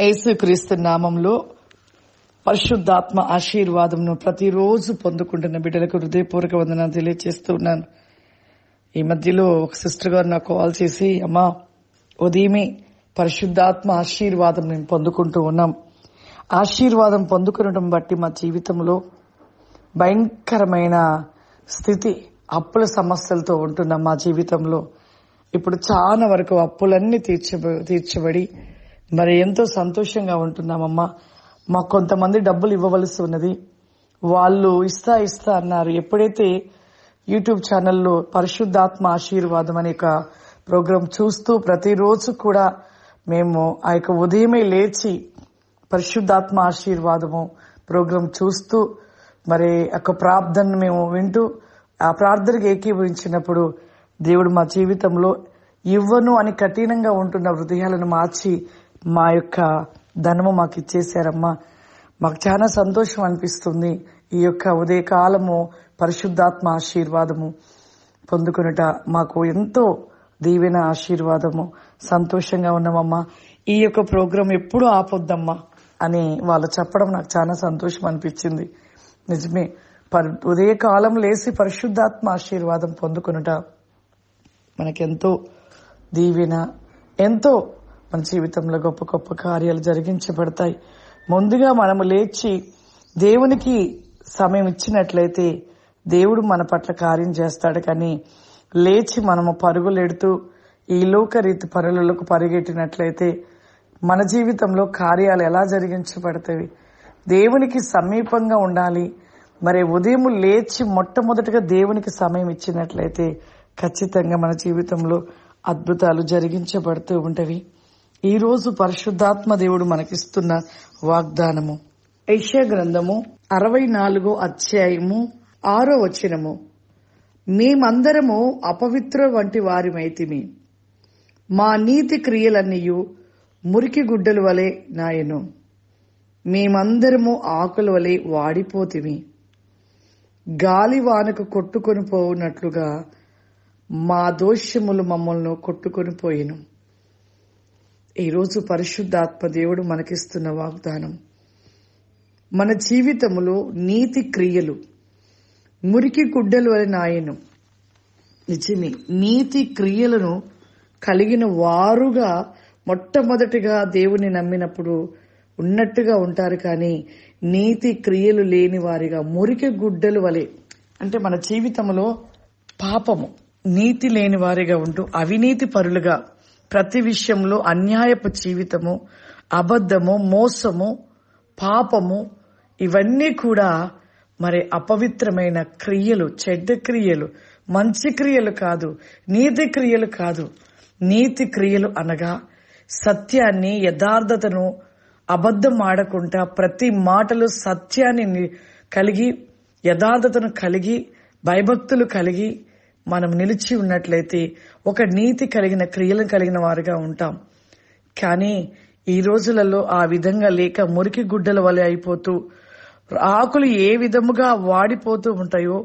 యేసుక్రీస్తు నామంలో పరిశుద్ధాత్మ ఆశీర్వాదంను ప్రతిరోజు పొందుకుంటున్న బిడ్డలకు హృదయపూర్వక వందనాలు తెలియజేస్తూ ఉన్నాను. ఈ మధ్యలో ఒక సిస్టర్ గారు నాకు కాల్ చేసి, అమ్మా ఉదయమే పరిశుద్ధాత్మ ఆశీర్వాదం మేము పొందుకుంటూ ఉన్నాం. ఆశీర్వాదం పొందుకునడం బట్టి మా జీవితంలో భయంకరమైన స్థితి, అప్పుల సమస్యలతో ఉంటున్నాం. మా జీవితంలో ఇప్పుడు చాలా వరకు అప్పులన్నీ తీర్చబడి మరి ఎంతో సంతోషంగా ఉంటున్నామమ్మా. మాకు కొంతమంది డబ్బులు ఇవ్వవలసి ఉన్నది, వాళ్ళు ఇస్తా అన్నారు. ఎప్పుడైతే యూట్యూబ్ ఛానల్లో పరిశుద్ధాత్మ ఆశీర్వాదం అనే ఒక ప్రోగ్రాం చూస్తూ ప్రతిరోజు కూడా మేము ఆ యొక్క ఉదయమే లేచి పరిశుద్ధాత్మ ఆశీర్వాదము ప్రోగ్రాం చూస్తూ మరి ఒక ప్రార్థన మేము వింటూ ఆ ప్రార్థనకు ఏకీభవించినప్పుడు దేవుడు మా జీవితంలో ఇవ్వను అని కఠినంగా ఉంటున్న హృదయాలను మార్చి మా యొక్క ధనము మాకు ఇచ్చేశారమ్మా. మాకు చాలా సంతోషం అనిపిస్తుంది. ఈ యొక్క ఉదయకాలము పరిశుద్ధాత్మ ఆశీర్వాదము పొందుకునుట మాకు ఎంతో దీవెన, ఆశీర్వాదము. సంతోషంగా ఉన్నామమ్మా. ఈ యొక్క ప్రోగ్రాం ఎప్పుడూ ఆపొద్దమ్మా అని వాళ్ళు చెప్పడం నాకు చాలా సంతోషం అనిపించింది. నిజమే, ఉదయకాలం లేసి పరిశుద్ధాత్మ ఆశీర్వాదం పొందుకునుట మనకెంతో దీవెన, ఎంతో మన జీవితంలో గొప్ప గొప్ప కార్యాలు జరిగించబడతాయి. ముందుగా మనము లేచి దేవునికి సమయం ఇచ్చినట్లయితే దేవుడు మన పట్ల కార్యం చేస్తాడు. కానీ లేచి మనము పరుగులెడుతూ ఈ లోకరీతి పనులకు పరిగెట్టినట్లయితే మన జీవితంలో కార్యాలు ఎలా జరిగించబడతాయి? దేవునికి సమీపంగా ఉండాలి. మరి ఉదయం లేచి మొట్టమొదటిగా దేవునికి సమయం ఇచ్చినట్లయితే ఖచ్చితంగా మన జీవితంలో అద్భుతాలు జరిగించబడుతూ ఉంటవి. ఈ రోజు పరిశుద్ధాత్మ దేవుడు మనకిస్తున్న వాగ్దానము యెషయా గ్రంథము 64 అధ్యాయము 6వ వచనము. మేమందరము అపవిత్ర వంటి వారిమైతిమి, మా నీతి క్రియలన్నీయు మురికి గుడ్డల వలె నాయను. మేమందరము ఆకుల వలె వాడిపోతిమి, గాలి వానకు కొట్టుకొని పోవునట్లుగా మా దోషములు మమ్మల్ని కొట్టుకొని పోయిను. ఈరోజు పరిశుద్ధాత్మ దేవుడు మనకిస్తున్న వాగ్దానం, మన జీవితంలో నీతి క్రియలు మురికి గుడ్డల వలె నాయను. నిజమే, నీతి క్రియలను కలిగిన వారుగా మొట్టమొదటిగా దేవుని నమ్మినప్పుడు ఉన్నట్టుగా ఉంటారు. కానీ నీతి క్రియలు లేని వారిగా మురికి గుడ్డలు వలె, అంటే మన జీవితంలో పాపము, నీతి లేని వారిగా ఉంటూ అవినీతి పరులుగా ప్రతి విషయంలో అన్యాయపు జీవితము, అబద్ధము, మోసము, పాపము, ఇవన్నీ కూడా మరి అపవిత్రమైన క్రియలు, చెడ్డ క్రియలు, మంచి క్రియలు కాదు, నీతి క్రియలు కాదు. నీతి క్రియలు అనగా సత్యాన్ని, యథార్థతను, అబద్ధం ఆడకుండా ప్రతి మాటలు సత్యాన్ని కలిగి, యథార్థతను కలిగి, భయభక్తులు కలిగి మనం నిలిచి ఉన్నట్లయితే ఒక నీతి కలిగిన క్రియలను కలిగిన వారుగా ఉంటాం. కానీ ఈ రోజులలో ఆ విధంగా లేక మురికి గుడ్డల వలె అయిపోతూ ఆకులు ఏ విధముగా వాడిపోతూ ఉంటాయో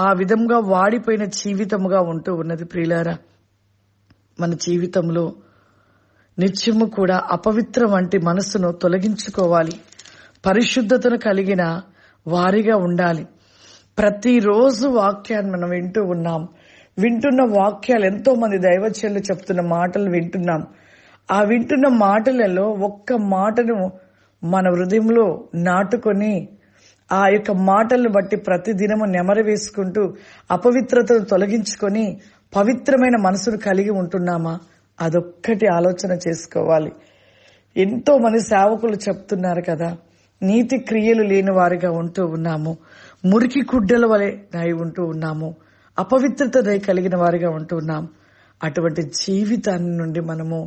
ఆ విధంగా వాడిపోయిన జీవితముగా ఉంటూ ఉన్నది. ప్రియులారా, మన జీవితంలో నిత్యము కూడా అపవిత్ర వంటి మనస్సును తొలగించుకోవాలి. పరిశుద్ధతను కలిగిన వారిగా ఉండాలి. ప్రతిరోజు వాక్యాన్ని మనం వింటూ ఉన్నాం. వింటున్న వాక్యాలు, ఎంతో మంది దైవజనులు చెప్తున్న మాటలు వింటున్నాం. ఆ వింటున్న మాటలలో ఒక్క మాటను మన హృదయంలో నాటుకొని ఆ యొక్క మాటలను బట్టి ప్రతిదినము నెమరు వేసుకుంటూ అపవిత్రతను తొలగించుకొని పవిత్రమైన మనసును కలిగి ఉంటున్నామా? అదొక్కటి ఆలోచన చేసుకోవాలి. ఎంతో మంది సేవకులు చెప్తున్నారు కదా, నీతి క్రియలు లేని వారిగా ఉంటూ ఉన్నాము, మురికి గుడ్డల వలె నాయి ఉంటూ ఉన్నాము, అపవిత్రత కలిగిన వారిగా ఉంటూ ఉన్నాం. అటువంటి జీవితాన్ని నుండి మనము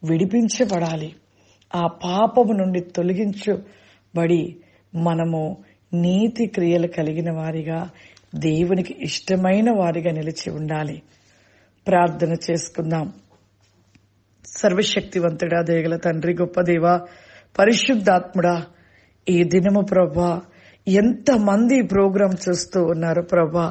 విడిపించబడాలి. ఆ పాపము నుండి తొలగించబడి మనము నీతి క్రియలు కలిగిన వారిగా, దేవునికి ఇష్టమైన వారిగా నిలిచి ఉండాలి. ప్రార్థన చేసుకుందాం. సర్వశక్తివంతుడా, దయగల తండ్రి, గొప్ప దేవా, పరిశుద్ధాత్ముడా, ఈ దినము ప్రభా ఎంతమంది ప్రోగ్రాం చూస్తూ ఉన్నారు ప్రభా.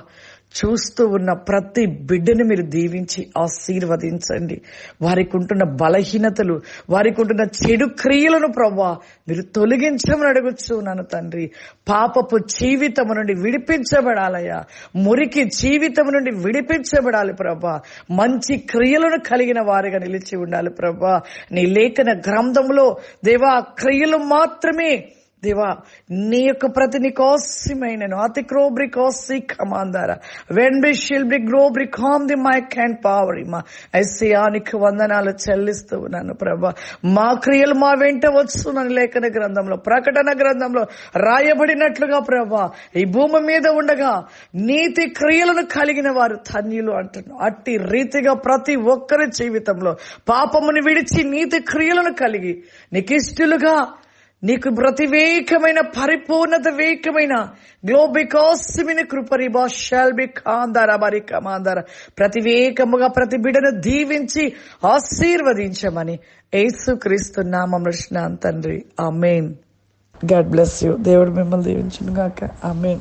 చూస్తూ ఉన్న ప్రతి బిడ్డని మీరు దీవించి ఆశీర్వదించండి. వారికి ఉంటున్న బలహీనతలు, వారికి ఉంటున్న చెడు క్రియలను ప్రభువా మీరు తొలగించమని అడుగుచున్నాను తండ్రి. పాపపు జీవితము నుండి విడిపించబడాలయ్యా, మురికి జీవితము నుండి విడిపించబడాలి ప్రభా. మంచి క్రియలను కలిగిన వారిగా నిలిచి ఉండాలి ప్రభా. నీ లేఖన గ్రంథంలో దేవా క్రియలు మాత్రమే దేవా నీ యొక్క ప్రతి నీకోసమైనను అతి క్రోబ్రి కోసి కమాందారా వెన్బి షిల్బ్రి గ్రోబ్రి కామ్ ది మై క్యాన్ పావరి మా ఐసియానికి వందనాలు చెల్లిస్తూ ఉన్నాను ప్రభా. మా క్రియలు మా వెంట వస్తున్నాను. లేఖన గ్రంథంలో, ప్రకటన గ్రంథంలో రాయబడినట్లుగా ప్రభా ఈ భూమి మీద ఉండగా నీతి క్రియలను కలిగిన వారు ధన్యులు అంటున్నాను. అట్టి రీతిగా ప్రతి ఒక్కరి జీవితంలో పాపముని విడిచి నీతి క్రియలను కలిగి నీకు ఇష్టలుగా, నీకు ప్రతివేకమైన పరిపూర్ణత వేకమైన గ్లోబికాస్మిని కృపరిబా షాల్బి కాందారా మరి కమాందారా ప్రతివేకముగా ప్రతి బిడ్డను దీవించి ఆశీర్వదించమని యేసుక్రీస్తు నామమున తండ్రి. ఆమేన్. God bless you. దేవుడు మిమ్మల్ని దీవించును గాక. ఆమేన్.